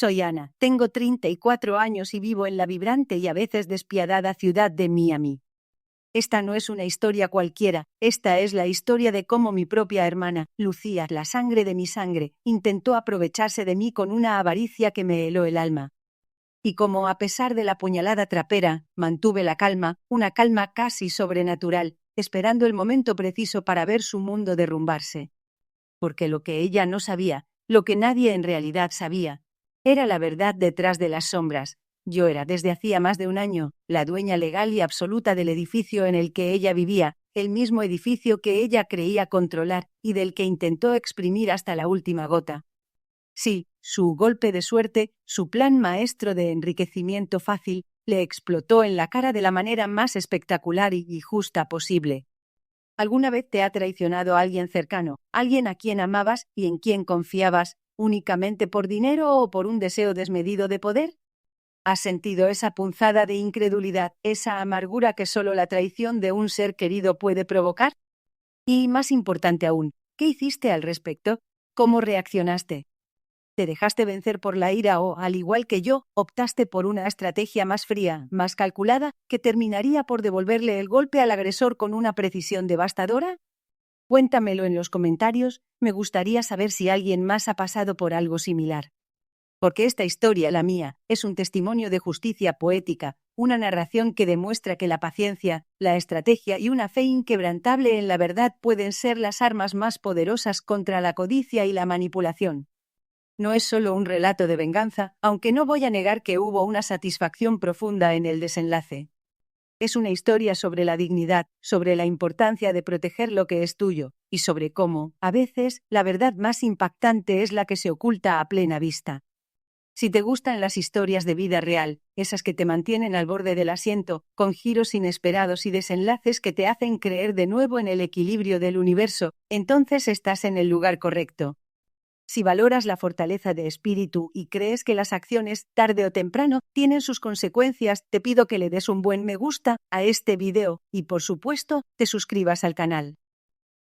Soy Ana, tengo 34 años y vivo en la vibrante y a veces despiadada ciudad de Miami. Esta no es una historia cualquiera, esta es la historia de cómo mi propia hermana, Lucía, la sangre de mi sangre, intentó aprovecharse de mí con una avaricia que me heló el alma. Y cómo, a pesar de la puñalada trapera, mantuve la calma, una calma casi sobrenatural, esperando el momento preciso para ver su mundo derrumbarse. Porque lo que ella no sabía, lo que nadie en realidad sabía, era la verdad detrás de las sombras. Yo era, desde hacía más de un año, la dueña legal y absoluta del edificio en el que ella vivía, el mismo edificio que ella creía controlar y del que intentó exprimir hasta la última gota. Sí, su golpe de suerte, su plan maestro de enriquecimiento fácil, le explotó en la cara de la manera más espectacular y justa posible. ¿Alguna vez te ha traicionado alguien cercano, alguien a quien amabas y en quien confiabas, únicamente por dinero o por un deseo desmedido de poder? ¿Has sentido esa punzada de incredulidad, esa amargura que solo la traición de un ser querido puede provocar? Y más importante aún, ¿qué hiciste al respecto? ¿Cómo reaccionaste? ¿Te dejaste vencer por la ira o, al igual que yo, optaste por una estrategia más fría, más calculada, que terminaría por devolverle el golpe al agresor con una precisión devastadora? Cuéntamelo en los comentarios, me gustaría saber si alguien más ha pasado por algo similar. Porque esta historia, la mía, es un testimonio de justicia poética, una narración que demuestra que la paciencia, la estrategia y una fe inquebrantable en la verdad pueden ser las armas más poderosas contra la codicia y la manipulación. No es solo un relato de venganza, aunque no voy a negar que hubo una satisfacción profunda en el desenlace. Es una historia sobre la dignidad, sobre la importancia de proteger lo que es tuyo, y sobre cómo, a veces, la verdad más impactante es la que se oculta a plena vista. Si te gustan las historias de vida real, esas que te mantienen al borde del asiento, con giros inesperados y desenlaces que te hacen creer de nuevo en el equilibrio del universo, entonces estás en el lugar correcto. Si valoras la fortaleza de espíritu y crees que las acciones, tarde o temprano, tienen sus consecuencias, te pido que le des un buen me gusta a este video y, por supuesto, te suscribas al canal.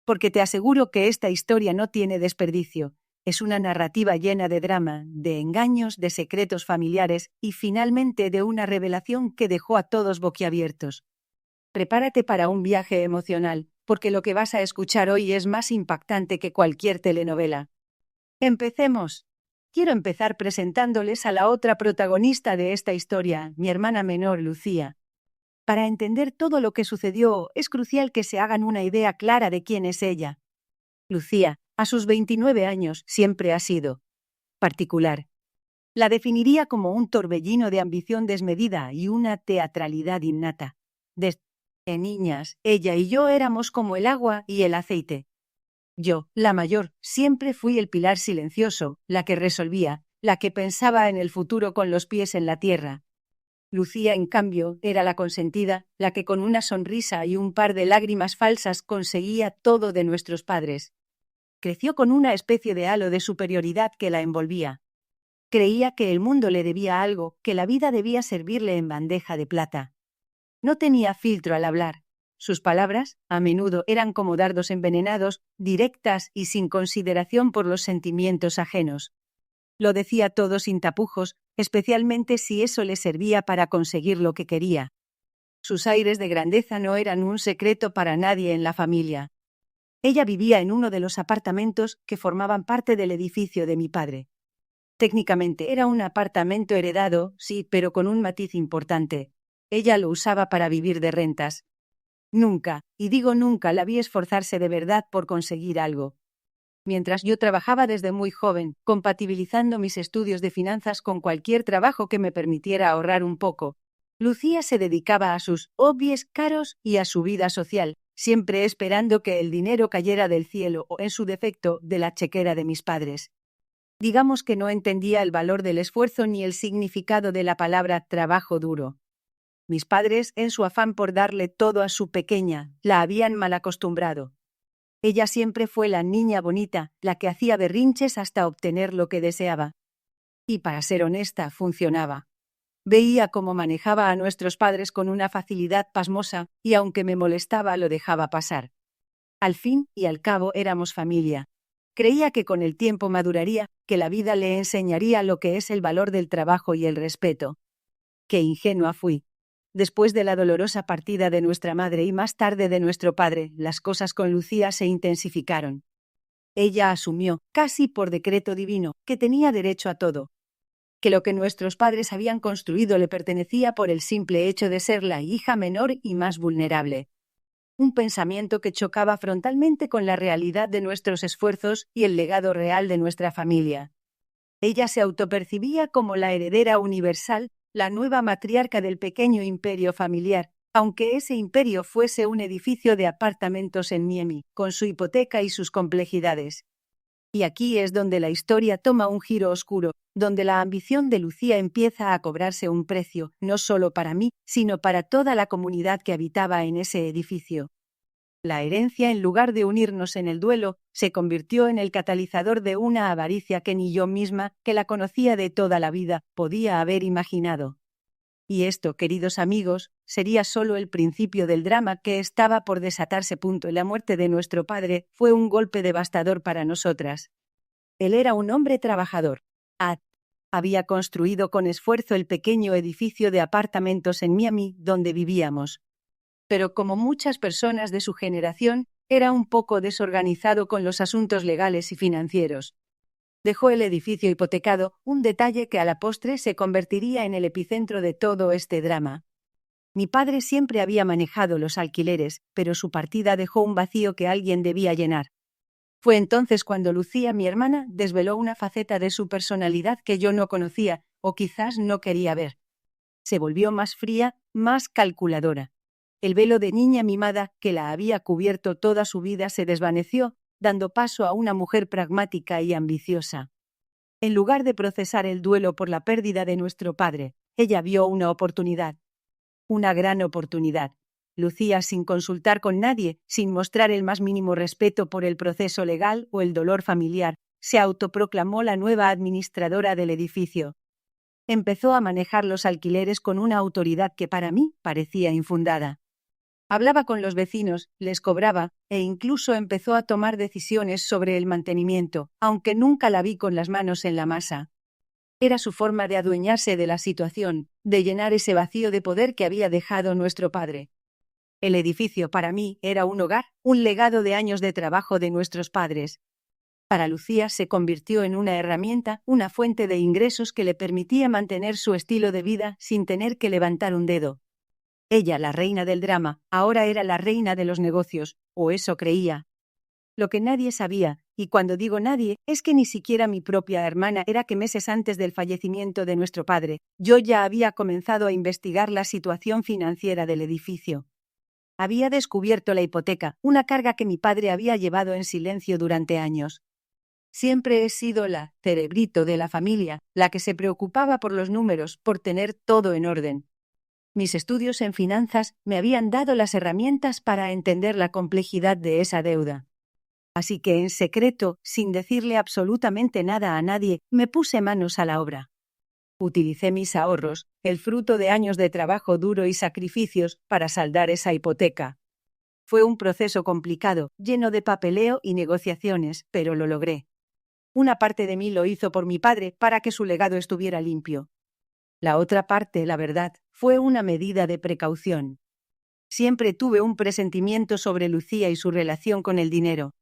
Porque te aseguro que esta historia no tiene desperdicio. Es una narrativa llena de drama, de engaños, de secretos familiares y, finalmente, de una revelación que dejó a todos boquiabiertos. Prepárate para un viaje emocional, porque lo que vas a escuchar hoy es más impactante que cualquier telenovela. ¡Empecemos! Quiero empezar presentándoles a la otra protagonista de esta historia, mi hermana menor, Lucía. Para entender todo lo que sucedió, es crucial que se hagan una idea clara de quién es ella. Lucía, a sus 29 años, siempre ha sido particular. La definiría como un torbellino de ambición desmedida y una teatralidad innata. Desde niñas, ella y yo éramos como el agua y el aceite. Yo, la mayor, siempre fui el pilar silencioso, la que resolvía, la que pensaba en el futuro con los pies en la tierra. Lucía, en cambio, era la consentida, la que con una sonrisa y un par de lágrimas falsas conseguía todo de nuestros padres. Creció con una especie de halo de superioridad que la envolvía. Creía que el mundo le debía algo, que la vida debía servirle en bandeja de plata. No tenía filtro al hablar. Sus palabras, a menudo, eran como dardos envenenados, directas y sin consideración por los sentimientos ajenos. Lo decía todo sin tapujos, especialmente si eso le servía para conseguir lo que quería. Sus aires de grandeza no eran un secreto para nadie en la familia. Ella vivía en uno de los apartamentos que formaban parte del edificio de mi padre. Técnicamente era un apartamento heredado, sí, pero con un matiz importante. Ella lo usaba para vivir de rentas. Nunca, y digo nunca, la vi esforzarse de verdad por conseguir algo. Mientras yo trabajaba desde muy joven, compatibilizando mis estudios de finanzas con cualquier trabajo que me permitiera ahorrar un poco, Lucía se dedicaba a sus hobbies caros y a su vida social, siempre esperando que el dinero cayera del cielo o, en su defecto, de la chequera de mis padres. Digamos que no entendía el valor del esfuerzo ni el significado de la palabra trabajo duro. Mis padres, en su afán por darle todo a su pequeña, la habían malacostumbrado. Ella siempre fue la niña bonita, la que hacía berrinches hasta obtener lo que deseaba. Y para ser honesta, funcionaba. Veía cómo manejaba a nuestros padres con una facilidad pasmosa y aunque me molestaba lo dejaba pasar. Al fin y al cabo éramos familia. Creía que con el tiempo maduraría, que la vida le enseñaría lo que es el valor del trabajo y el respeto. Qué ingenua fui. Después de la dolorosa partida de nuestra madre y más tarde de nuestro padre, las cosas con Lucía se intensificaron. Ella asumió, casi por decreto divino, que tenía derecho a todo, que lo que nuestros padres habían construido le pertenecía por el simple hecho de ser la hija menor y más vulnerable. Un pensamiento que chocaba frontalmente con la realidad de nuestros esfuerzos y el legado real de nuestra familia. Ella se autopercibía como la heredera universal, la nueva matriarca del pequeño imperio familiar, aunque ese imperio fuese un edificio de apartamentos en Miami, con su hipoteca y sus complejidades. Y aquí es donde la historia toma un giro oscuro, donde la ambición de Lucía empieza a cobrarse un precio, no solo para mí, sino para toda la comunidad que habitaba en ese edificio. La herencia, en lugar de unirnos en el duelo, se convirtió en el catalizador de una avaricia que ni yo misma, que la conocía de toda la vida, podía haber imaginado. Y esto, queridos amigos, sería solo el principio del drama que estaba por desatarse. La muerte de nuestro padre fue un golpe devastador para nosotras. Él era un hombre trabajador. Había construido con esfuerzo el pequeño edificio de apartamentos en Miami donde vivíamos. Pero como muchas personas de su generación, era un poco desorganizado con los asuntos legales y financieros. Dejó el edificio hipotecado, un detalle que a la postre se convertiría en el epicentro de todo este drama. Mi padre siempre había manejado los alquileres, pero su partida dejó un vacío que alguien debía llenar. Fue entonces cuando Lucía, mi hermana, desveló una faceta de su personalidad que yo no conocía, o quizás no quería ver. Se volvió más fría, más calculadora. El velo de niña mimada que la había cubierto toda su vida se desvaneció, dando paso a una mujer pragmática y ambiciosa. En lugar de procesar el duelo por la pérdida de nuestro padre, ella vio una oportunidad. Una gran oportunidad. Lucía, sin consultar con nadie, sin mostrar el más mínimo respeto por el proceso legal o el dolor familiar, se autoproclamó la nueva administradora del edificio. Empezó a manejar los alquileres con una autoridad que para mí parecía infundada. Hablaba con los vecinos, les cobraba, e incluso empezó a tomar decisiones sobre el mantenimiento, aunque nunca la vi con las manos en la masa. Era su forma de adueñarse de la situación, de llenar ese vacío de poder que había dejado nuestro padre. El edificio para mí era un hogar, un legado de años de trabajo de nuestros padres. Para Lucía se convirtió en una herramienta, una fuente de ingresos que le permitía mantener su estilo de vida sin tener que levantar un dedo. Ella, la reina del drama, ahora era la reina de los negocios, o eso creía. Lo que nadie sabía, y cuando digo nadie, es que ni siquiera mi propia hermana, era que meses antes del fallecimiento de nuestro padre, yo ya había comenzado a investigar la situación financiera del edificio. Había descubierto la hipoteca, una carga que mi padre había llevado en silencio durante años. Siempre he sido la cerebrito de la familia, la que se preocupaba por los números, por tener todo en orden. Mis estudios en finanzas me habían dado las herramientas para entender la complejidad de esa deuda. Así que en secreto, sin decirle absolutamente nada a nadie, me puse manos a la obra. Utilicé mis ahorros, el fruto de años de trabajo duro y sacrificios, para saldar esa hipoteca. Fue un proceso complicado, lleno de papeleo y negociaciones, pero lo logré. Una parte de mí lo hizo por mi padre, para que su legado estuviera limpio. La otra parte, la verdad, fue una medida de precaución. Siempre tuve un presentimiento sobre Lucía y su relación con el dinero.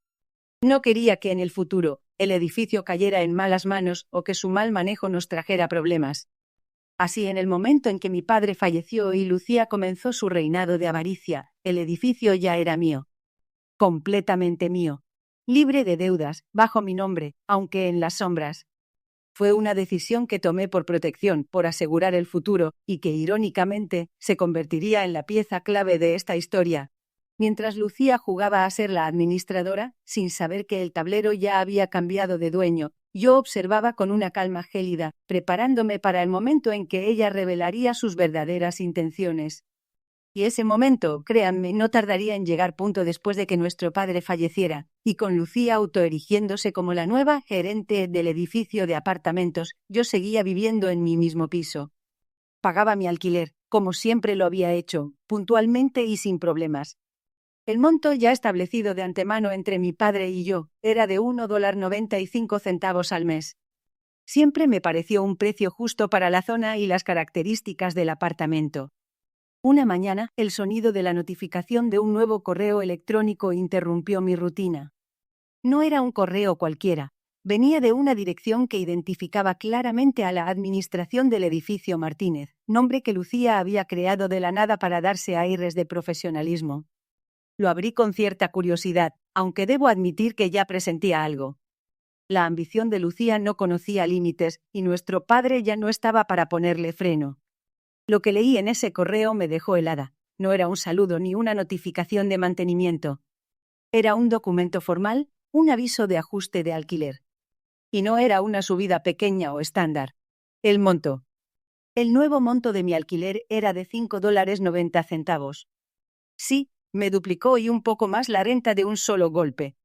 No quería que en el futuro el edificio cayera en malas manos o que su mal manejo nos trajera problemas. Así, en el momento en que mi padre falleció y Lucía comenzó su reinado de avaricia, el edificio ya era mío. Completamente mío. Libre de deudas, bajo mi nombre, aunque en las sombras. Fue una decisión que tomé por protección, por asegurar el futuro, y que, irónicamente, se convertiría en la pieza clave de esta historia. Mientras Lucía jugaba a ser la administradora, sin saber que el tablero ya había cambiado de dueño, yo observaba con una calma gélida, preparándome para el momento en que ella revelaría sus verdaderas intenciones. Y ese momento, créanme, no tardaría en llegar punto después de que nuestro padre falleciera, y con Lucía autoerigiéndose como la nueva gerente del edificio de apartamentos, yo seguía viviendo en mi mismo piso. Pagaba mi alquiler, como siempre lo había hecho, puntualmente y sin problemas. El monto ya establecido de antemano entre mi padre y yo era de $1.95 al mes. Siempre me pareció un precio justo para la zona y las características del apartamento. Una mañana, el sonido de la notificación de un nuevo correo electrónico interrumpió mi rutina. No era un correo cualquiera. Venía de una dirección que identificaba claramente a la administración del edificio Martínez, nombre que Lucía había creado de la nada para darse aires de profesionalismo. Lo abrí con cierta curiosidad, aunque debo admitir que ya presentía algo. La ambición de Lucía no conocía límites, y nuestro padre ya no estaba para ponerle freno. Lo que leí en ese correo me dejó helada. No era un saludo ni una notificación de mantenimiento. Era un documento formal, un aviso de ajuste de alquiler. Y no era una subida pequeña o estándar. El monto. El nuevo monto de mi alquiler era de $5.90. Sí, me duplicó y un poco más la renta de un solo golpe.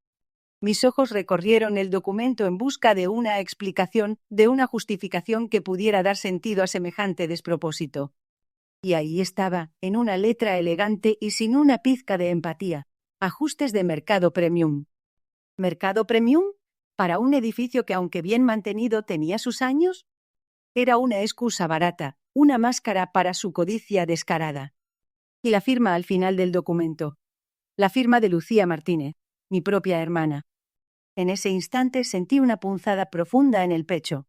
Mis ojos recorrieron el documento en busca de una explicación, de una justificación que pudiera dar sentido a semejante despropósito. Y ahí estaba, en una letra elegante y sin una pizca de empatía: ajustes de mercado premium. ¿Mercado premium? ¿Para un edificio que, aunque bien mantenido, tenía sus años? Era una excusa barata, una máscara para su codicia descarada. Y la firma al final del documento. La firma de Lucía Martínez, mi propia hermana. En ese instante sentí una punzada profunda en el pecho.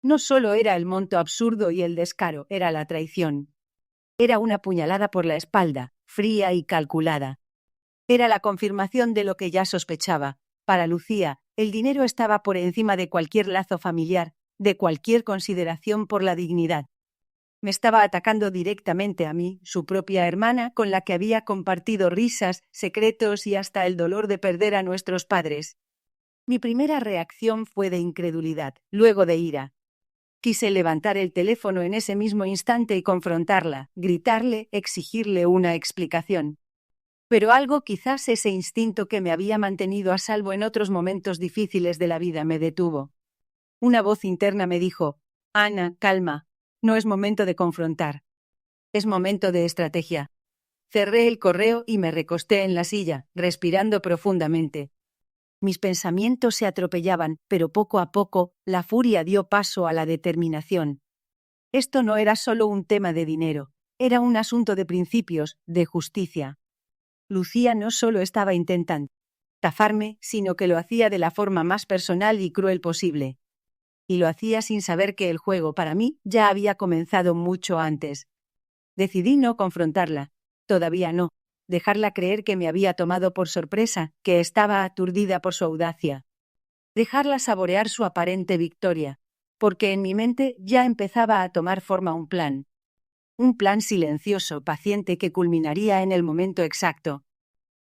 No solo era el monto absurdo y el descaro, era la traición. Era una puñalada por la espalda, fría y calculada. Era la confirmación de lo que ya sospechaba. Para Lucía, el dinero estaba por encima de cualquier lazo familiar, de cualquier consideración por la dignidad. Me estaba atacando directamente a mí, su propia hermana, con la que había compartido risas, secretos y hasta el dolor de perder a nuestros padres. Mi primera reacción fue de incredulidad, luego de ira. Quise levantar el teléfono en ese mismo instante y confrontarla, gritarle, exigirle una explicación. Pero algo, quizás ese instinto que me había mantenido a salvo en otros momentos difíciles de la vida, me detuvo. Una voz interna me dijo: «Ana, calma. No es momento de confrontar. Es momento de estrategia». Cerré el correo y me recosté en la silla, respirando profundamente. Mis pensamientos se atropellaban, pero poco a poco, la furia dio paso a la determinación. Esto no era solo un tema de dinero, era un asunto de principios, de justicia. Lucía no solo estaba intentando estafarme, sino que lo hacía de la forma más personal y cruel posible. Y lo hacía sin saber que el juego para mí ya había comenzado mucho antes. Decidí no confrontarla, todavía no, dejarla creer que me había tomado por sorpresa, que estaba aturdida por su audacia. Dejarla saborear su aparente victoria, porque en mi mente ya empezaba a tomar forma un plan. Un plan silencioso, paciente, que culminaría en el momento exacto.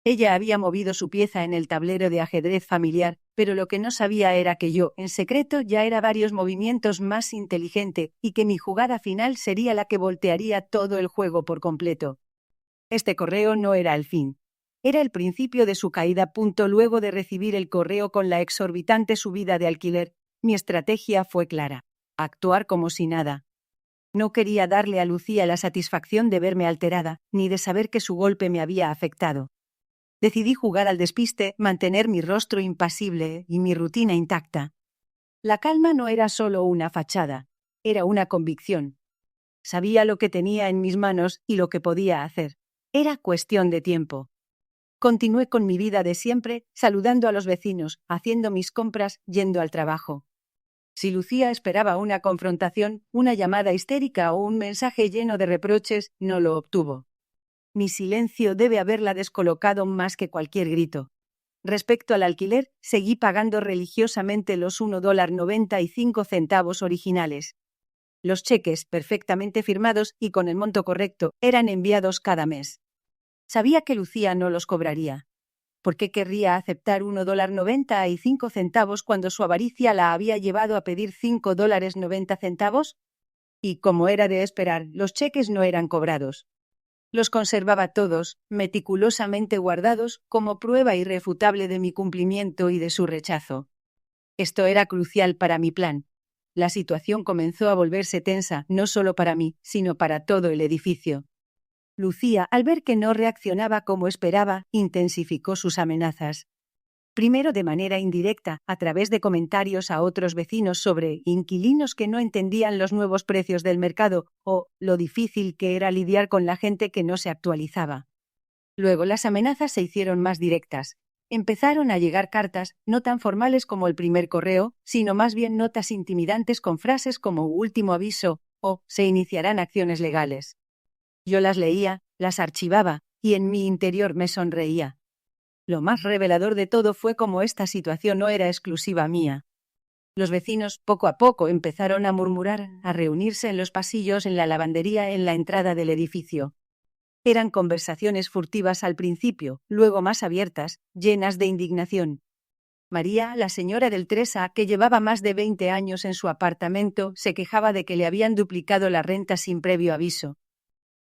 Ella había movido su pieza en el tablero de ajedrez familiar, pero lo que no sabía era que yo, en secreto, ya era varios movimientos más inteligente y que mi jugada final sería la que voltearía todo el juego por completo. Este correo no era el fin. Era el principio de su caída. Luego de recibir el correo con la exorbitante subida de alquiler, mi estrategia fue clara: actuar como si nada. No quería darle a Lucía la satisfacción de verme alterada, ni de saber que su golpe me había afectado. Decidí jugar al despiste, mantener mi rostro impasible y mi rutina intacta. La calma no era solo una fachada, era una convicción. Sabía lo que tenía en mis manos y lo que podía hacer. Era cuestión de tiempo. Continué con mi vida de siempre, saludando a los vecinos, haciendo mis compras, yendo al trabajo. Si Lucía esperaba una confrontación, una llamada histérica o un mensaje lleno de reproches, no lo obtuvo. Mi silencio debe haberla descolocado más que cualquier grito. Respecto al alquiler, seguí pagando religiosamente los $1.95 originales. Los cheques, perfectamente firmados y con el monto correcto, eran enviados cada mes. Sabía que Lucía no los cobraría. ¿Por qué querría aceptar $1.95 cuando su avaricia la había llevado a pedir $5.90? Y, como era de esperar, los cheques no eran cobrados. Los conservaba todos, meticulosamente guardados, como prueba irrefutable de mi cumplimiento y de su rechazo. Esto era crucial para mi plan. La situación comenzó a volverse tensa, no solo para mí, sino para todo el edificio. Lucía, al ver que no reaccionaba como esperaba, intensificó sus amenazas. Primero de manera indirecta, a través de comentarios a otros vecinos sobre inquilinos que no entendían los nuevos precios del mercado o lo difícil que era lidiar con la gente que no se actualizaba. Luego las amenazas se hicieron más directas. Empezaron a llegar cartas, no tan formales como el primer correo, sino más bien notas intimidantes con frases como último aviso o se iniciarán acciones legales. Yo las leía, las archivaba, y en mi interior me sonreía. Lo más revelador de todo fue cómo esta situación no era exclusiva mía. Los vecinos, poco a poco, empezaron a murmurar, a reunirse en los pasillos, en la lavandería, en la entrada del edificio. Eran conversaciones furtivas al principio, luego más abiertas, llenas de indignación. María, la señora del Tresa, que llevaba más de 20 años en su apartamento, se quejaba de que le habían duplicado la renta sin previo aviso.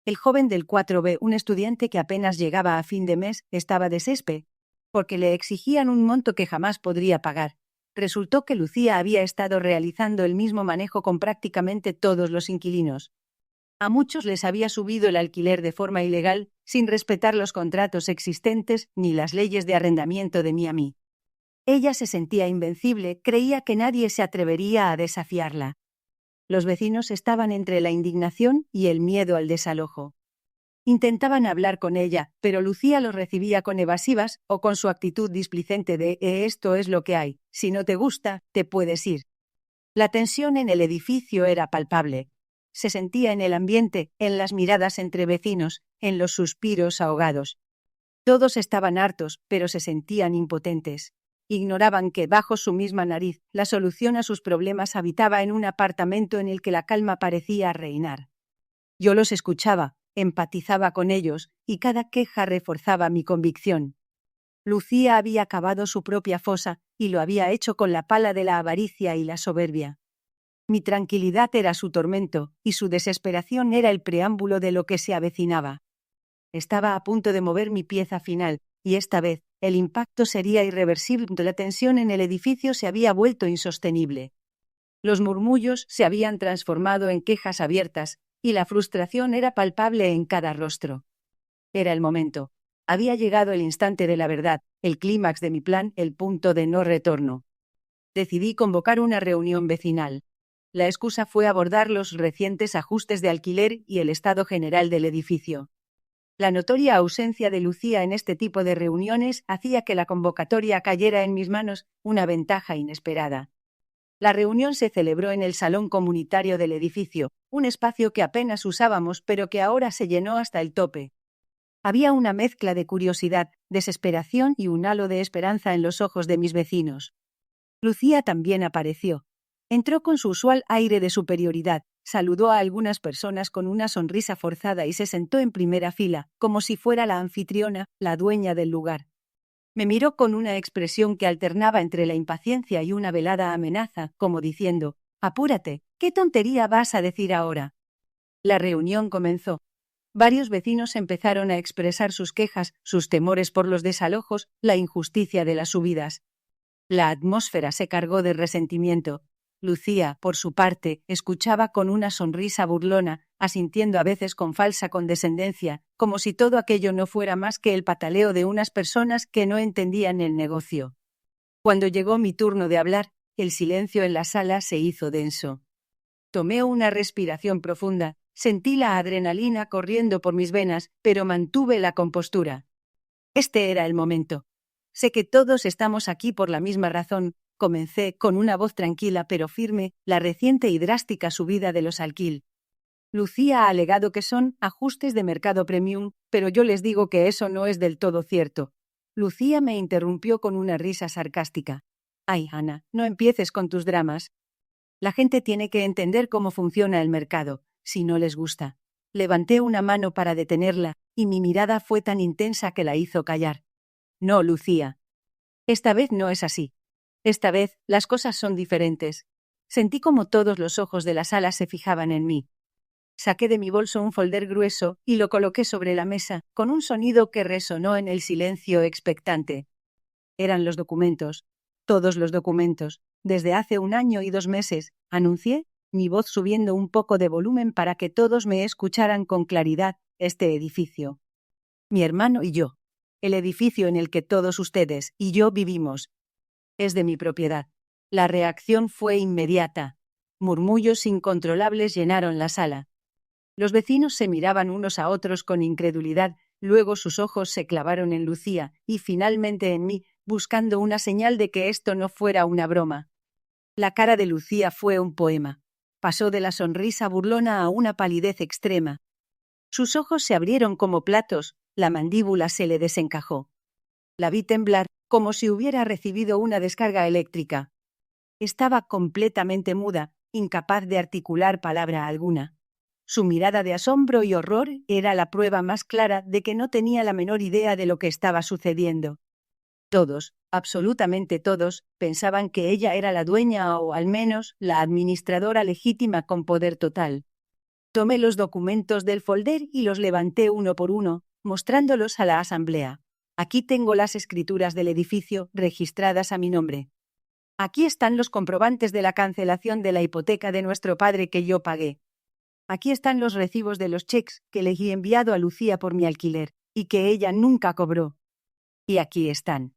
El joven del 4B, un estudiante que apenas llegaba a fin de mes, estaba desesperado, porque le exigían un monto que jamás podría pagar. Resultó que Lucía había estado realizando el mismo manejo con prácticamente todos los inquilinos. A muchos les había subido el alquiler de forma ilegal, sin respetar los contratos existentes ni las leyes de arrendamiento de Miami. Ella se sentía invencible, creía que nadie se atrevería a desafiarla. Los vecinos estaban entre la indignación y el miedo al desalojo. Intentaban hablar con ella, pero Lucía los recibía con evasivas o con su actitud displicente de esto es lo que hay, si no te gusta, te puedes ir. La tensión en el edificio era palpable. Se sentía en el ambiente, en las miradas entre vecinos, en los suspiros ahogados. Todos estaban hartos, pero se sentían impotentes. Ignoraban que, bajo su misma nariz, la solución a sus problemas habitaba en un apartamento en el que la calma parecía reinar. Yo los escuchaba, empatizaba con ellos, y cada queja reforzaba mi convicción. Lucía había cavado su propia fosa, y lo había hecho con la pala de la avaricia y la soberbia. Mi tranquilidad era su tormento, y su desesperación era el preámbulo de lo que se avecinaba. Estaba a punto de mover mi pieza final, y esta vez, el impacto sería irreversible. La tensión en el edificio se había vuelto insostenible. Los murmullos se habían transformado en quejas abiertas, y la frustración era palpable en cada rostro. Era el momento. Había llegado el instante de la verdad, el clímax de mi plan, el punto de no retorno. Decidí convocar una reunión vecinal. La excusa fue abordar los recientes ajustes de alquiler y el estado general del edificio. La notoria ausencia de Lucía en este tipo de reuniones hacía que la convocatoria cayera en mis manos, una ventaja inesperada. La reunión se celebró en el salón comunitario del edificio, un espacio que apenas usábamos pero que ahora se llenó hasta el tope. Había una mezcla de curiosidad, desesperación y un halo de esperanza en los ojos de mis vecinos. Lucía también apareció. Entró con su usual aire de superioridad, saludó a algunas personas con una sonrisa forzada y se sentó en primera fila, como si fuera la anfitriona, la dueña del lugar. Me miró con una expresión que alternaba entre la impaciencia y una velada amenaza, como diciendo, «Apúrate, ¿qué tontería vas a decir ahora?» La reunión comenzó. Varios vecinos empezaron a expresar sus quejas, sus temores por los desalojos, la injusticia de las subidas. La atmósfera se cargó de resentimiento. Lucía, por su parte, escuchaba con una sonrisa burlona, asintiendo a veces con falsa condescendencia, como si todo aquello no fuera más que el pataleo de unas personas que no entendían el negocio. Cuando llegó mi turno de hablar, el silencio en la sala se hizo denso. Tomé una respiración profunda, sentí la adrenalina corriendo por mis venas, pero mantuve la compostura. Este era el momento. Sé que todos estamos aquí por la misma razón. Comencé, con una voz tranquila pero firme, la reciente y drástica subida de los alquiler. Lucía ha alegado que son ajustes de mercado premium, pero yo les digo que eso no es del todo cierto. Lucía me interrumpió con una risa sarcástica. Ay, Ana, no empieces con tus dramas. La gente tiene que entender cómo funciona el mercado, si no les gusta. Levanté una mano para detenerla, y mi mirada fue tan intensa que la hizo callar. No, Lucía. Esta vez no es así. Esta vez, las cosas son diferentes. Sentí como todos los ojos de la sala se fijaban en mí. Saqué de mi bolso un folder grueso y lo coloqué sobre la mesa, con un sonido que resonó en el silencio expectante. Eran los documentos. Todos los documentos. Desde hace 1 año y 2 meses, anuncié, mi voz subiendo un poco de volumen para que todos me escucharan con claridad, este edificio. Mi hermano y yo. El edificio en el que todos ustedes y yo vivimos. Es de mi propiedad. La reacción fue inmediata. Murmullos incontrolables llenaron la sala. Los vecinos se miraban unos a otros con incredulidad, luego sus ojos se clavaron en Lucía y finalmente en mí, buscando una señal de que esto no fuera una broma. La cara de Lucía fue un poema. Pasó de la sonrisa burlona a una palidez extrema. Sus ojos se abrieron como platos, la mandíbula se le desencajó. La vi temblar, como si hubiera recibido una descarga eléctrica. Estaba completamente muda, incapaz de articular palabra alguna. Su mirada de asombro y horror era la prueba más clara de que no tenía la menor idea de lo que estaba sucediendo. Todos, absolutamente todos, pensaban que ella era la dueña o, al menos, la administradora legítima con poder total. Tomé los documentos del folder y los levanté uno por uno, mostrándolos a la asamblea. Aquí tengo las escrituras del edificio registradas a mi nombre. Aquí están los comprobantes de la cancelación de la hipoteca de nuestro padre que yo pagué. Aquí están los recibos de los cheques que le he enviado a Lucía por mi alquiler, y que ella nunca cobró. Y aquí están,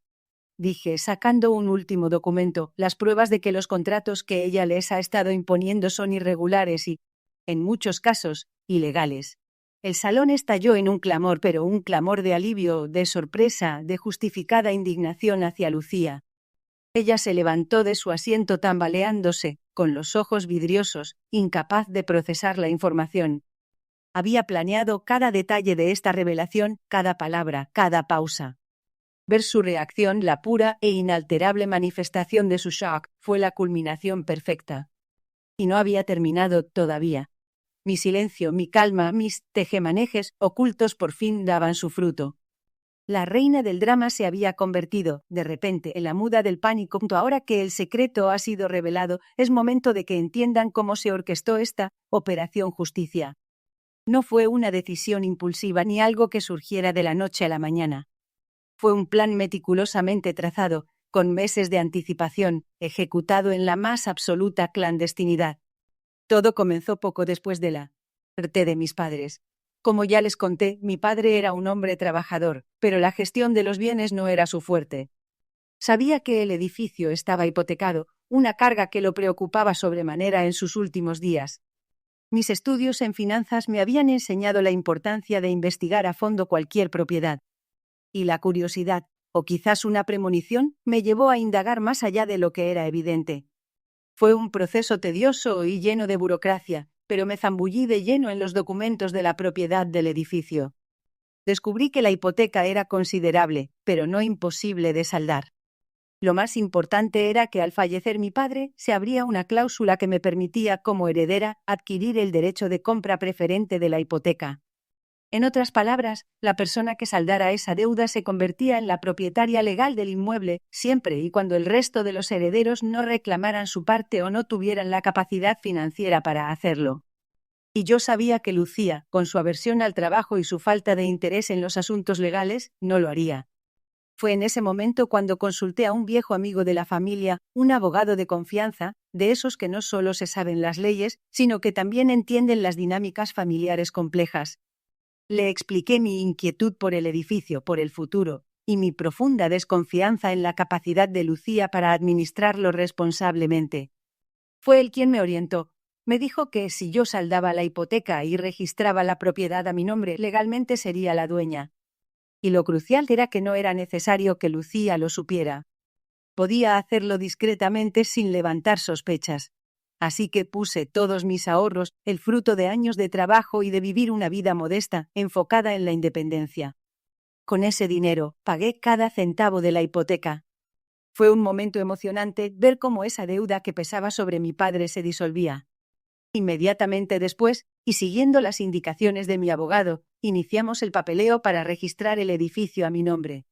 dije, sacando un último documento, las pruebas de que los contratos que ella les ha estado imponiendo son irregulares y, en muchos casos, ilegales. El salón estalló en un clamor, pero un clamor de alivio, de sorpresa, de justificada indignación hacia Lucía. Ella se levantó de su asiento tambaleándose, con los ojos vidriosos, incapaz de procesar la información. Había planeado cada detalle de esta revelación, cada palabra, cada pausa. Ver su reacción, la pura e inalterable manifestación de su shock, fue la culminación perfecta. Y no había terminado todavía. Mi silencio, mi calma, mis tejemanejes ocultos por fin daban su fruto. La reina del drama se había convertido, de repente, en la muda del pánico. Ahora que el secreto ha sido revelado, es momento de que entiendan cómo se orquestó esta Operación Justicia. No fue una decisión impulsiva ni algo que surgiera de la noche a la mañana. Fue un plan meticulosamente trazado, con meses de anticipación, ejecutado en la más absoluta clandestinidad. Todo comenzó poco después de la muerte de mis padres. Como ya les conté, mi padre era un hombre trabajador, pero la gestión de los bienes no era su fuerte. Sabía que el edificio estaba hipotecado, una carga que lo preocupaba sobremanera en sus últimos días. Mis estudios en finanzas me habían enseñado la importancia de investigar a fondo cualquier propiedad. Y la curiosidad, o quizás una premonición, me llevó a indagar más allá de lo que era evidente. Fue un proceso tedioso y lleno de burocracia, pero me zambullí de lleno en los documentos de la propiedad del edificio. Descubrí que la hipoteca era considerable, pero no imposible de saldar. Lo más importante era que al fallecer mi padre, se abría una cláusula que me permitía, como heredera, adquirir el derecho de compra preferente de la hipoteca. En otras palabras, la persona que saldara esa deuda se convertía en la propietaria legal del inmueble, siempre y cuando el resto de los herederos no reclamaran su parte o no tuvieran la capacidad financiera para hacerlo. Y yo sabía que Lucía, con su aversión al trabajo y su falta de interés en los asuntos legales, no lo haría. Fue en ese momento cuando consulté a un viejo amigo de la familia, un abogado de confianza, de esos que no solo se saben las leyes, sino que también entienden las dinámicas familiares complejas. Le expliqué mi inquietud por el edificio, por el futuro, y mi profunda desconfianza en la capacidad de Lucía para administrarlo responsablemente. Fue él quien me orientó. Me dijo que si yo saldaba la hipoteca y registraba la propiedad a mi nombre, legalmente sería la dueña. Y lo crucial era que no era necesario que Lucía lo supiera. Podía hacerlo discretamente sin levantar sospechas. Así que puse todos mis ahorros, el fruto de años de trabajo y de vivir una vida modesta, enfocada en la independencia. Con ese dinero, pagué cada centavo de la hipoteca. Fue un momento emocionante ver cómo esa deuda que pesaba sobre mi padre se disolvía. Inmediatamente después, y siguiendo las indicaciones de mi abogado, iniciamos el papeleo para registrar el edificio a mi nombre.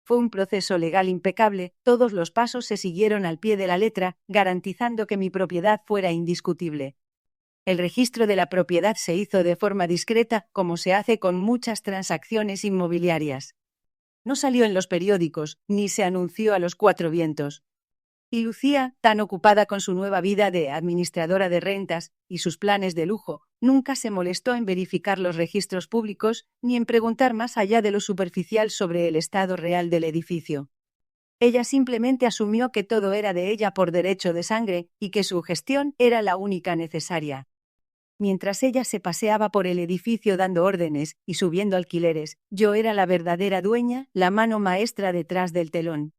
Fue un proceso legal impecable, todos los pasos se siguieron al pie de la letra, garantizando que mi propiedad fuera indiscutible. El registro de la propiedad se hizo de forma discreta, como se hace con muchas transacciones inmobiliarias. No salió en los periódicos, ni se anunció a los cuatro vientos. Y Lucía, tan ocupada con su nueva vida de administradora de rentas y sus planes de lujo, nunca se molestó en verificar los registros públicos ni en preguntar más allá de lo superficial sobre el estado real del edificio. Ella simplemente asumió que todo era de ella por derecho de sangre y que su gestión era la única necesaria. Mientras ella se paseaba por el edificio dando órdenes y subiendo alquileres, yo era la verdadera dueña, la mano maestra detrás del telón.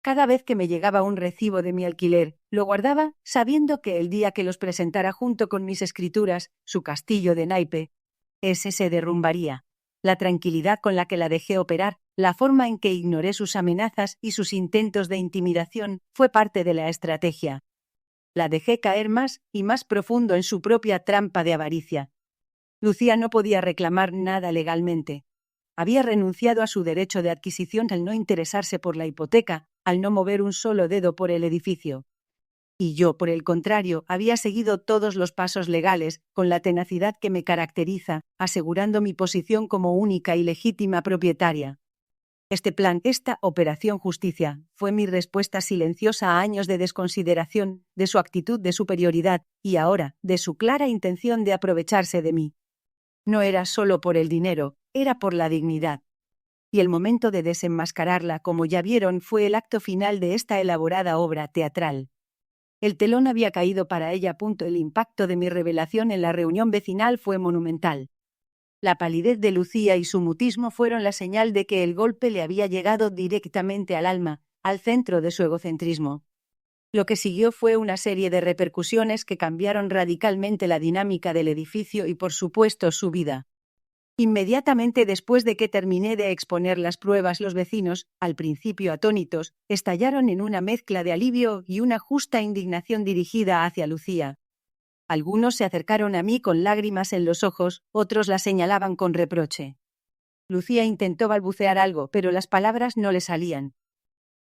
Cada vez que me llegaba un recibo de mi alquiler, lo guardaba, sabiendo que el día que los presentara junto con mis escrituras, su castillo de naipe, ese se derrumbaría. La tranquilidad con la que la dejé operar, la forma en que ignoré sus amenazas y sus intentos de intimidación, fue parte de la estrategia. La dejé caer más y más profundo en su propia trampa de avaricia. Lucía no podía reclamar nada legalmente. Había renunciado a su derecho de adquisición al no interesarse por la hipoteca, al no mover un solo dedo por el edificio. Y yo, por el contrario, había seguido todos los pasos legales, con la tenacidad que me caracteriza, asegurando mi posición como única y legítima propietaria. Este plan, esta operación justicia, fue mi respuesta silenciosa a años de desconsideración, de su actitud de superioridad y ahora, de su clara intención de aprovecharse de mí. No era solo por el dinero, era por la dignidad. Y el momento de desenmascararla, como ya vieron, fue el acto final de esta elaborada obra teatral. El telón había caído para ella. El impacto de mi revelación en la reunión vecinal fue monumental. La palidez de Lucía y su mutismo fueron la señal de que el golpe le había llegado directamente al alma, al centro de su egocentrismo. Lo que siguió fue una serie de repercusiones que cambiaron radicalmente la dinámica del edificio y, por supuesto, su vida. Inmediatamente después de que terminé de exponer las pruebas, los vecinos, al principio atónitos, estallaron en una mezcla de alivio y una justa indignación dirigida hacia Lucía. Algunos se acercaron a mí con lágrimas en los ojos, otros la señalaban con reproche. Lucía intentó balbucear algo, pero las palabras no le salían.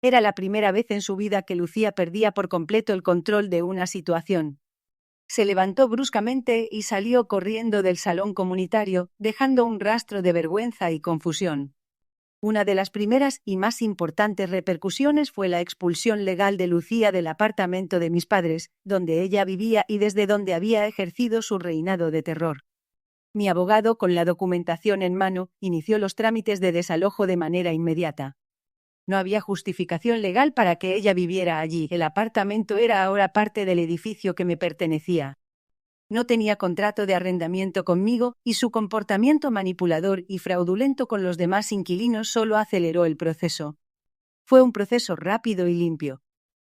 Era la primera vez en su vida que Lucía perdía por completo el control de una situación. Se levantó bruscamente y salió corriendo del salón comunitario, dejando un rastro de vergüenza y confusión. Una de las primeras y más importantes repercusiones fue la expulsión legal de Lucía del apartamento de mis padres, donde ella vivía y desde donde había ejercido su reinado de terror. Mi abogado, con la documentación en mano, inició los trámites de desalojo de manera inmediata. No había justificación legal para que ella viviera allí. El apartamento era ahora parte del edificio que me pertenecía. No tenía contrato de arrendamiento conmigo y su comportamiento manipulador y fraudulento con los demás inquilinos solo aceleró el proceso. Fue un proceso rápido y limpio.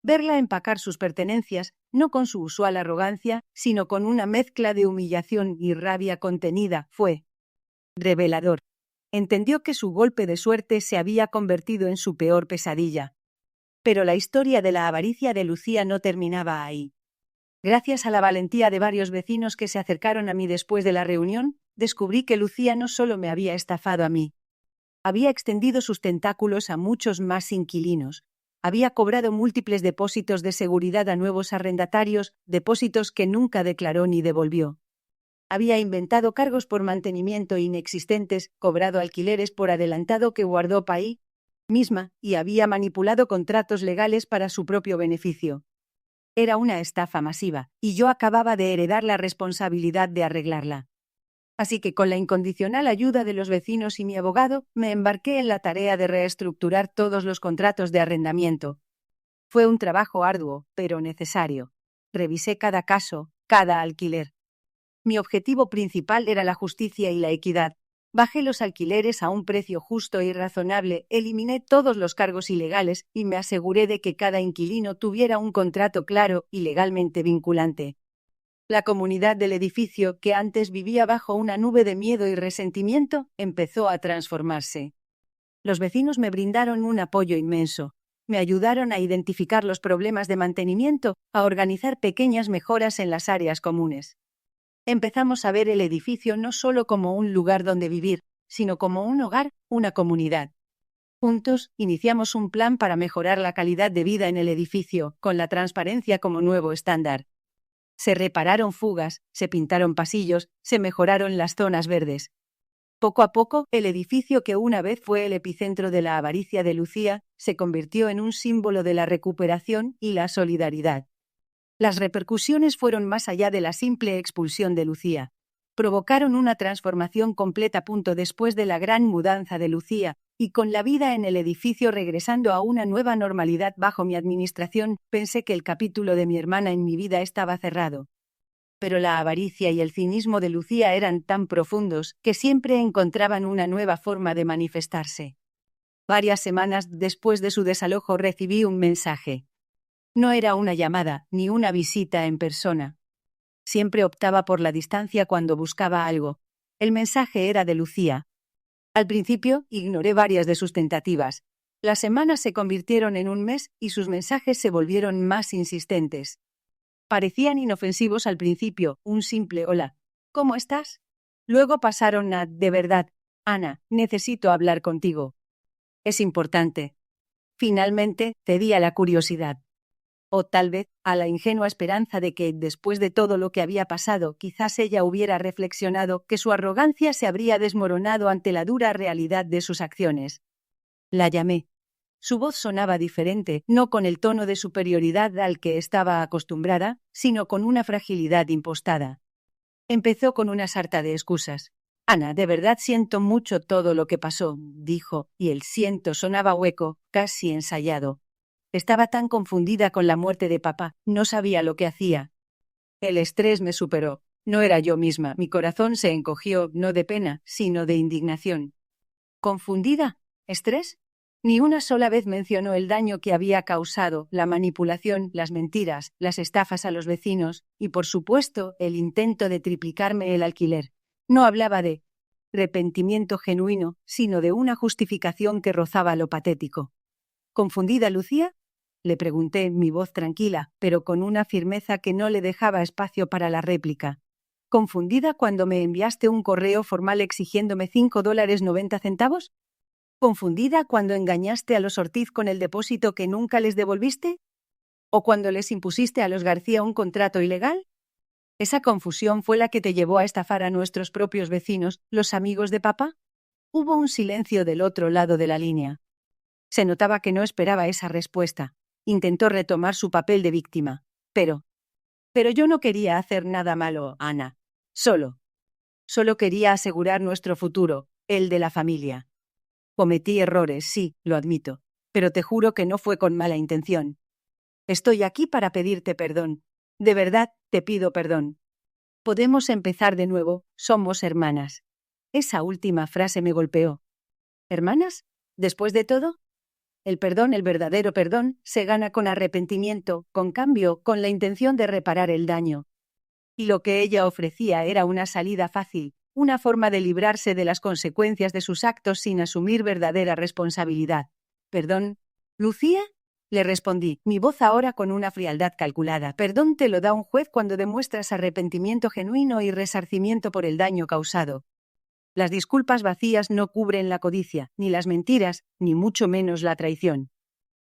Verla empacar sus pertenencias, no con su usual arrogancia, sino con una mezcla de humillación y rabia contenida, fue revelador. Entendió que su golpe de suerte se había convertido en su peor pesadilla. Pero la historia de la avaricia de Lucía no terminaba ahí. Gracias a la valentía de varios vecinos que se acercaron a mí después de la reunión, descubrí que Lucía no solo me había estafado a mí. Había extendido sus tentáculos a muchos más inquilinos. Había cobrado múltiples depósitos de seguridad a nuevos arrendatarios, depósitos que nunca declaró ni devolvió. Había inventado cargos por mantenimiento inexistentes, cobrado alquileres por adelantado que guardó para ella misma y había manipulado contratos legales para su propio beneficio. Era una estafa masiva, y yo acababa de heredar la responsabilidad de arreglarla. Así que con la incondicional ayuda de los vecinos y mi abogado, me embarqué en la tarea de reestructurar todos los contratos de arrendamiento. Fue un trabajo arduo, pero necesario. Revisé cada caso, cada alquiler. Mi objetivo principal era la justicia y la equidad. Bajé los alquileres a un precio justo y razonable, eliminé todos los cargos ilegales y me aseguré de que cada inquilino tuviera un contrato claro y legalmente vinculante. La comunidad del edificio, que antes vivía bajo una nube de miedo y resentimiento, empezó a transformarse. Los vecinos me brindaron un apoyo inmenso. Me ayudaron a identificar los problemas de mantenimiento, a organizar pequeñas mejoras en las áreas comunes. Empezamos a ver el edificio no solo como un lugar donde vivir, sino como un hogar, una comunidad. Juntos, iniciamos un plan para mejorar la calidad de vida en el edificio, con la transparencia como nuevo estándar. Se repararon fugas, se pintaron pasillos, se mejoraron las zonas verdes. Poco a poco, el edificio que una vez fue el epicentro de la avaricia de Lucía, se convirtió en un símbolo de la recuperación y la solidaridad. Las repercusiones fueron más allá de la simple expulsión de Lucía. Provocaron una transformación completa. Después de la gran mudanza de Lucía, y con la vida en el edificio regresando a una nueva normalidad bajo mi administración, pensé que el capítulo de mi hermana en mi vida estaba cerrado. Pero la avaricia y el cinismo de Lucía eran tan profundos que siempre encontraban una nueva forma de manifestarse. Varias semanas después de su desalojo recibí un mensaje. No era una llamada, ni una visita en persona. Siempre optaba por la distancia cuando buscaba algo. El mensaje era de Lucía. Al principio, ignoré varias de sus tentativas. Las semanas se convirtieron en un mes y sus mensajes se volvieron más insistentes. Parecían inofensivos al principio, un simple hola. ¿Cómo estás? Luego pasaron a, de verdad, Ana, necesito hablar contigo. Es importante. Finalmente, cedí a la curiosidad. O tal vez, a la ingenua esperanza de que, después de todo lo que había pasado, quizás ella hubiera reflexionado que su arrogancia se habría desmoronado ante la dura realidad de sus acciones. La llamé. Su voz sonaba diferente, no con el tono de superioridad al que estaba acostumbrada, sino con una fragilidad impostada. Empezó con una sarta de excusas. Ana, de verdad siento mucho todo lo que pasó, dijo, y el siento sonaba hueco, casi ensayado. Estaba tan confundida con la muerte de papá, no sabía lo que hacía. El estrés me superó. No era yo misma, mi corazón se encogió, no de pena, sino de indignación. ¿Confundida? ¿Estrés? Ni una sola vez mencionó el daño que había causado, la manipulación, las mentiras, las estafas a los vecinos y, por supuesto, el intento de triplicarme el alquiler. No hablaba de arrepentimiento genuino, sino de una justificación que rozaba lo patético. ¿Confundida, Lucía? Le pregunté, mi voz tranquila, pero con una firmeza que no le dejaba espacio para la réplica. ¿Confundida cuando me enviaste un correo formal exigiéndome $5.90? ¿Confundida cuando engañaste a los Ortiz con el depósito que nunca les devolviste? ¿O cuando les impusiste a los García un contrato ilegal? ¿Esa confusión fue la que te llevó a estafar a nuestros propios vecinos, los amigos de papá? Hubo un silencio del otro lado de la línea. Se notaba que no esperaba esa respuesta. Intentó retomar su papel de víctima. Pero yo no quería hacer nada malo, Ana. Solo quería asegurar nuestro futuro, el de la familia. Cometí errores, sí, lo admito, pero te juro que no fue con mala intención. Estoy aquí para pedirte perdón. De verdad, te pido perdón. Podemos empezar de nuevo, somos hermanas. Esa última frase me golpeó. ¿Hermanas? ¿Después de todo? El perdón, el verdadero perdón, se gana con arrepentimiento, con cambio, con la intención de reparar el daño. Y lo que ella ofrecía era una salida fácil, una forma de librarse de las consecuencias de sus actos sin asumir verdadera responsabilidad. ¿Perdón, Lucía? Le respondí, mi voz ahora con una frialdad calculada. Perdón te lo da un juez cuando demuestras arrepentimiento genuino y resarcimiento por el daño causado. Las disculpas vacías no cubren la codicia, ni las mentiras, ni mucho menos la traición.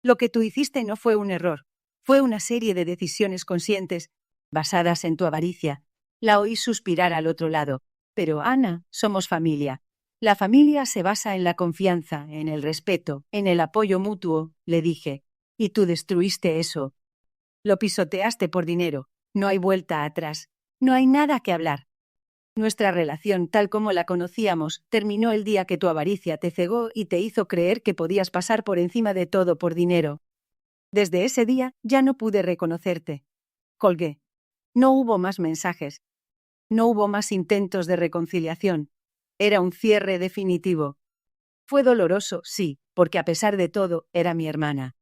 Lo que tú hiciste no fue un error, fue una serie de decisiones conscientes, basadas en tu avaricia. La oí suspirar al otro lado. Pero, Ana, somos familia. La familia se basa en la confianza, en el respeto, en el apoyo mutuo, le dije. Y tú destruiste eso. Lo pisoteaste por dinero. No hay vuelta atrás. No hay nada que hablar. Nuestra relación, tal como la conocíamos, terminó el día que tu avaricia te cegó y te hizo creer que podías pasar por encima de todo por dinero. Desde ese día ya no pude reconocerte. Colgué. No hubo más mensajes. No hubo más intentos de reconciliación. Era un cierre definitivo. Fue doloroso, sí, porque a pesar de todo, era mi hermana.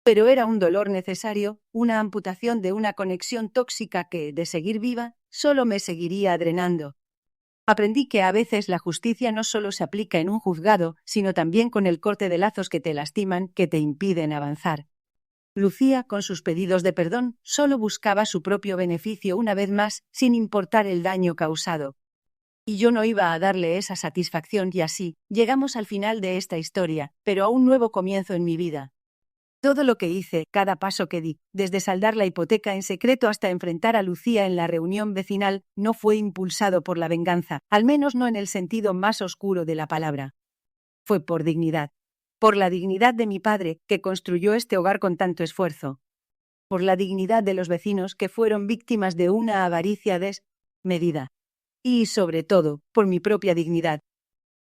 Pero era un dolor necesario, una amputación de una conexión tóxica que, de seguir viva, solo me seguiría drenando. Aprendí que a veces la justicia no solo se aplica en un juzgado, sino también con el corte de lazos que te lastiman, que te impiden avanzar. Lucía, con sus pedidos de perdón, solo buscaba su propio beneficio una vez más, sin importar el daño causado. Y yo no iba a darle esa satisfacción y así, llegamos al final de esta historia, pero a un nuevo comienzo en mi vida. Todo lo que hice, cada paso que di, desde saldar la hipoteca en secreto hasta enfrentar a Lucía en la reunión vecinal, no fue impulsado por la venganza, al menos no en el sentido más oscuro de la palabra. Fue por dignidad. Por la dignidad de mi padre, que construyó este hogar con tanto esfuerzo. Por la dignidad de los vecinos que fueron víctimas de una avaricia desmedida. Y, sobre todo, por mi propia dignidad.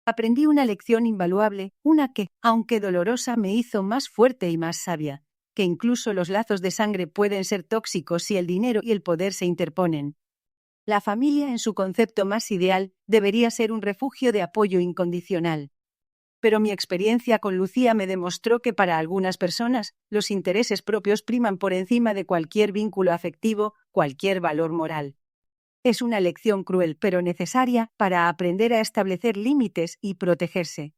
Aprendí una lección invaluable, una que, aunque dolorosa, me hizo más fuerte y más sabia, que incluso los lazos de sangre pueden ser tóxicos si el dinero y el poder se interponen. La familia, en su concepto más ideal, debería ser un refugio de apoyo incondicional. Pero mi experiencia con Lucía me demostró que para algunas personas, los intereses propios priman por encima de cualquier vínculo afectivo, cualquier valor moral. Es una lección cruel pero necesaria para aprender a establecer límites y protegerse.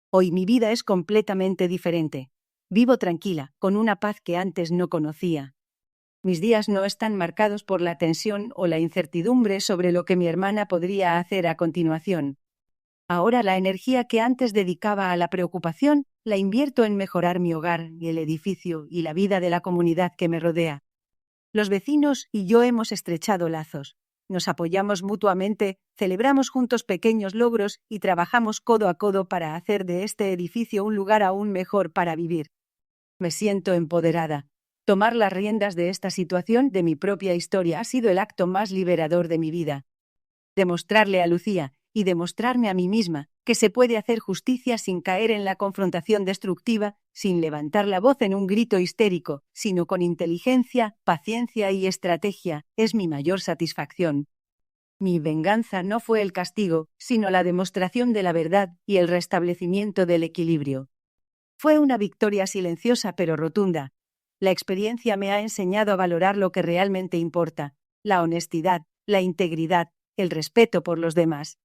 Hoy mi vida es completamente diferente. Vivo tranquila, con una paz que antes no conocía. Mis días no están marcados por la tensión o la incertidumbre sobre lo que mi hermana podría hacer a continuación. Ahora la energía que antes dedicaba a la preocupación la invierto en mejorar mi hogar y el edificio y la vida de la comunidad que me rodea. Los vecinos y yo hemos estrechado lazos. Nos apoyamos mutuamente, celebramos juntos pequeños logros y trabajamos codo a codo para hacer de este edificio un lugar aún mejor para vivir. Me siento empoderada. Tomar las riendas de esta situación, de mi propia historia, ha sido el acto más liberador de mi vida. Demostrarle a Lucía, y demostrarme a mí misma, que se puede hacer justicia sin caer en la confrontación destructiva, sin levantar la voz en un grito histérico, sino con inteligencia, paciencia y estrategia, es mi mayor satisfacción. Mi venganza no fue el castigo, sino la demostración de la verdad y el restablecimiento del equilibrio. Fue una victoria silenciosa pero rotunda. La experiencia me ha enseñado a valorar lo que realmente importa: la honestidad, la integridad, el respeto por los demás.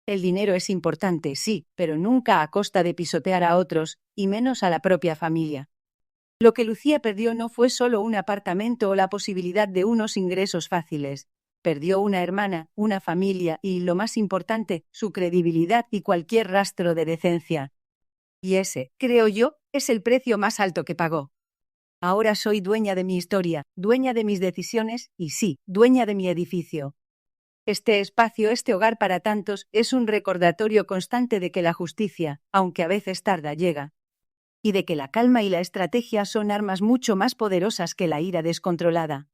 El dinero es importante, sí, pero nunca a costa de pisotear a otros, y menos a la propia familia. Lo que Lucía perdió no fue solo un apartamento o la posibilidad de unos ingresos fáciles. Perdió una hermana, una familia y, lo más importante, su credibilidad y cualquier rastro de decencia. Y ese, creo yo, es el precio más alto que pagó. Ahora soy dueña de mi historia, dueña de mis decisiones y sí, dueña de mi edificio. Este espacio, este hogar para tantos, es un recordatorio constante de que la justicia, aunque a veces tarda, llega. Y de que la calma y la estrategia son armas mucho más poderosas que la ira descontrolada.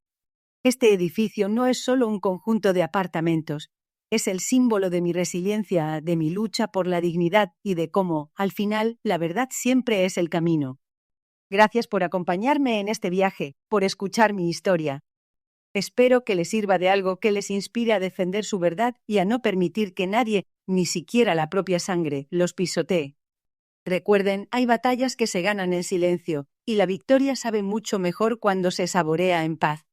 Este edificio no es solo un conjunto de apartamentos, es el símbolo de mi resiliencia, de mi lucha por la dignidad y de cómo, al final, la verdad siempre es el camino. Gracias por acompañarme en este viaje, por escuchar mi historia. Espero que les sirva de algo, que les inspire a defender su verdad y a no permitir que nadie, ni siquiera la propia sangre, los pisotee. Recuerden, hay batallas que se ganan en silencio, y la victoria sabe mucho mejor cuando se saborea en paz.